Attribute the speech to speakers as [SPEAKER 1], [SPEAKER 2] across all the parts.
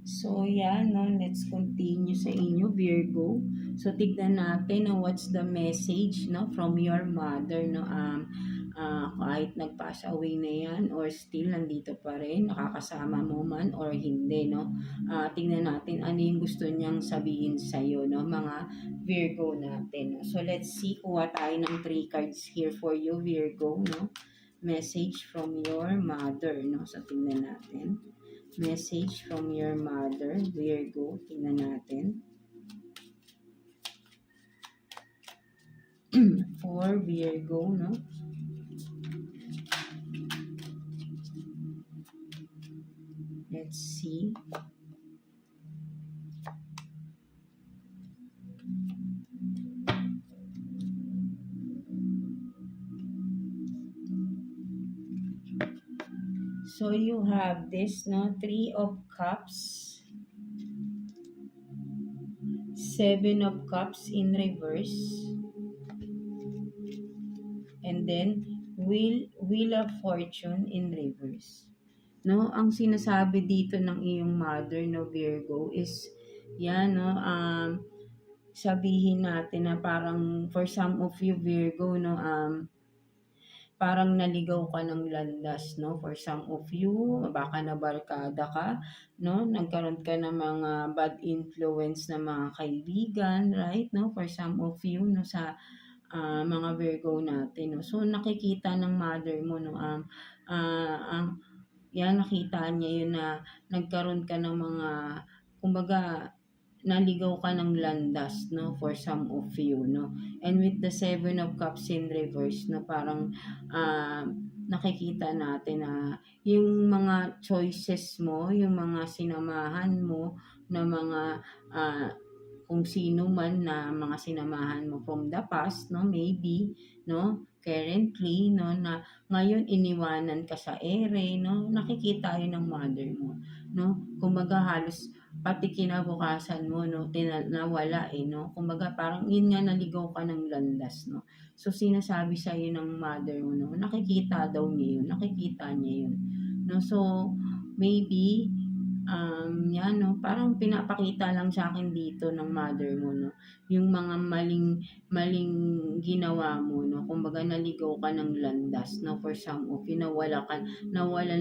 [SPEAKER 1] So, yan, no, let's continue sa inyo, Virgo. So, tignan natin, no, what's the message, no, from your mother, no, kahit nag-pass away na yan, or still nandito pa rin, nakakasama mo man, or hindi, no. Tignan natin, ano yung gusto niyang sabihin sa'yo, no, mga Virgo natin. No? So, let's see, kuha tayo ng 3 cards here for you, Virgo, no. Message from your mother, no. So, tingnan natin. Message from your mother, Virgo. Tingnan natin. For Virgo, no? Let's see. So you have this, no? 3 of Cups, 7 of Cups in reverse, and then Wheel of Fortune in reverse. No, ang sinasabi dito ng iyong mother, no, Virgo, is yan, no, sabihin natin na parang for some of you, Virgo, no, parang naligaw ka ng landas, no? For some of you, baka nabarkada ka, no? Nagkaroon ka ng mga bad influence na mga kaibigan, right? No? For some of you, no? Sa mga Virgo natin, no? So, nakikita ng mother mo, no? Yan, nakita niya yun na nagkaroon ka ng mga, kumbaga, naligaw ka ng landas, no, for some of you, no. And with the 7 of Cups in reverse, no, parang nakikita natin na yung mga choices mo, yung mga sinamahan mo na mga kung sino man na mga sinamahan mo from the past, no, maybe, no, currently, no, na ngayon iniwanan ka sa ere, no, nakikita yun ng mother mo, no, kumbaga halos pati kinabukasan mo, no, nawala eh, no? Kumbaga parang yun nga, naligaw ka ng landas, no? So, sinasabi sa'yo ng mother mo, no? Nakikita daw niya yun, nakikita niya yun, no? So, maybe, yan, no? Parang pinapakita lang sa akin dito ng mother mo, no? Yung mga maling ginawa mo, no? Kumbaga naligaw ka ng landas, no? For some of you, nawala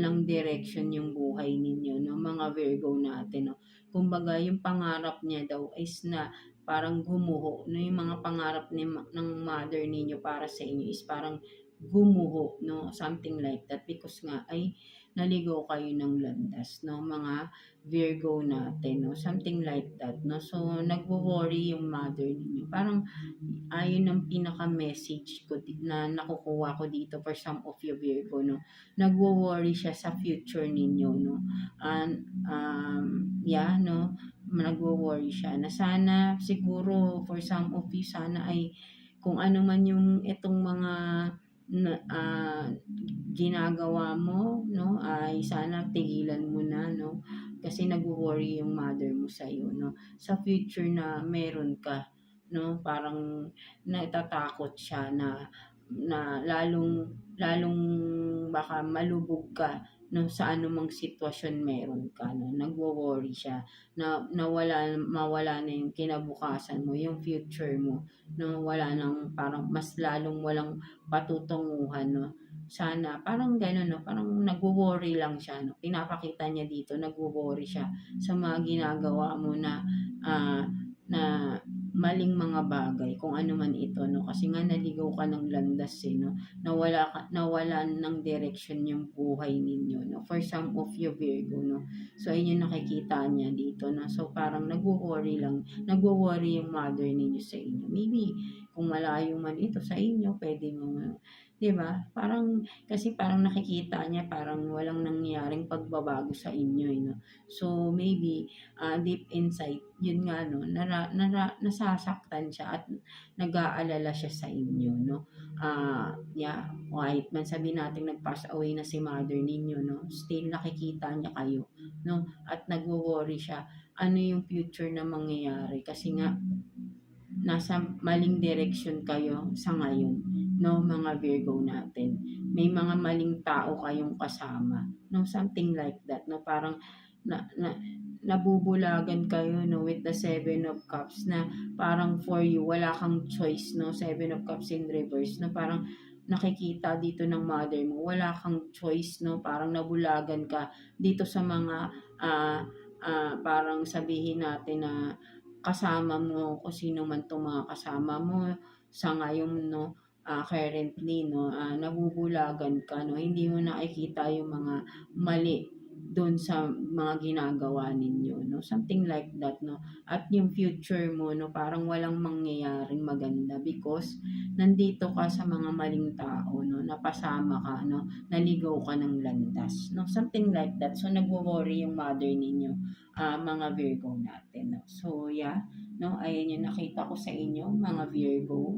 [SPEAKER 1] ng direction yung buhay ninyo, no? Mga Virgo natin, no? Kumbaga, yung pangarap niya daw is na parang gumuho, no? Yung mga pangarap ng mother ninyo para sa inyo is parang gumuho, no? Something like that, because nga ay naligaw kayo ng landas, no? Mga Virgo natin, no? Something like that, no? So, nagwo-worry yung mother ninyo. Parang ayun ang pinaka-message ko na nakukuha ko dito for some of you, Virgo, no? Nagwo-worry siya sa future ninyo, no? And, yeah, no? Nagwo-worry siya na sana, siguro, for some of you, sana ay kung ano man yung itong mga na, ginagawa mo, no, ay sana tigilan mo na, no, kasi nagwo-worry yung mother mo sa iyo, no, sa future na meron ka, no, parang natatakot siya na lalong baka malubog ka, no, sa anumang sitwasyon meron ka, no, nagwo-worry siya na mawala na yung kinabukasan mo, yung future mo, no, wala nang, parang mas lalong walang patutunguhan, no. Sana parang gano'n, no, parang nagwo-worry lang siya, no, pinapakita niya dito, nagwo-worry siya sa mga ginagawa mo na maling mga bagay, kung ano man ito, no, kasi nga naligaw ka ng landas, eh, no, nawalan ng direction yung buhay ninyo, no, for some of you, Virgo, no. So, ayun yung nakikita niya dito, no, so parang nagwo-worry yung mother ninyo sa inyo. Maybe, kung malayo man ito sa inyo, pwede mo, 'di ba? Kasi parang nakikita niya parang walang nangyaring pagbabago sa inyo, eh, no. So, maybe, deep inside, yun nga, no, nasasaktan siya at nag-aalala siya sa inyo, no. Yeah, kahit man sabihin natin nag-pass away na si mother ninyo, no, still nakikita niya kayo, no, at nagwo-worry siya, ano yung future na mangyayari, kasi nga nasa maling direksyon kayo sa ngayon, no, mga Virgo natin. May mga maling tao kayong kasama, no, something like that, no, parang na na nabubulagan kayo, no, with the Seven of Cups, na parang for you, wala kang choice, no, Seven of Cups in reverse, na parang nakikita dito ng mother mo, wala kang choice, no, parang nabulagan ka dito sa mga, parang sabihin natin na kasama mo, kung sino man 'tong mga kasama mo sa ngayon, no, currently, no, nabubulagan ka, no, hindi mo nakikita yung mga mali do'n sa mga ginagawa ninyo, no, something like that, no. At yung future mo, no, parang walang mangyayaring maganda because nandito ka sa mga maling tao, no, napasama ka, no, naligaw ka ng landas, no, something like that. So nagwo-worry yung mother ninyo, mga Virgo natin, no. So yeah, no, ayan yung nakita ko sa inyo, mga Virgo.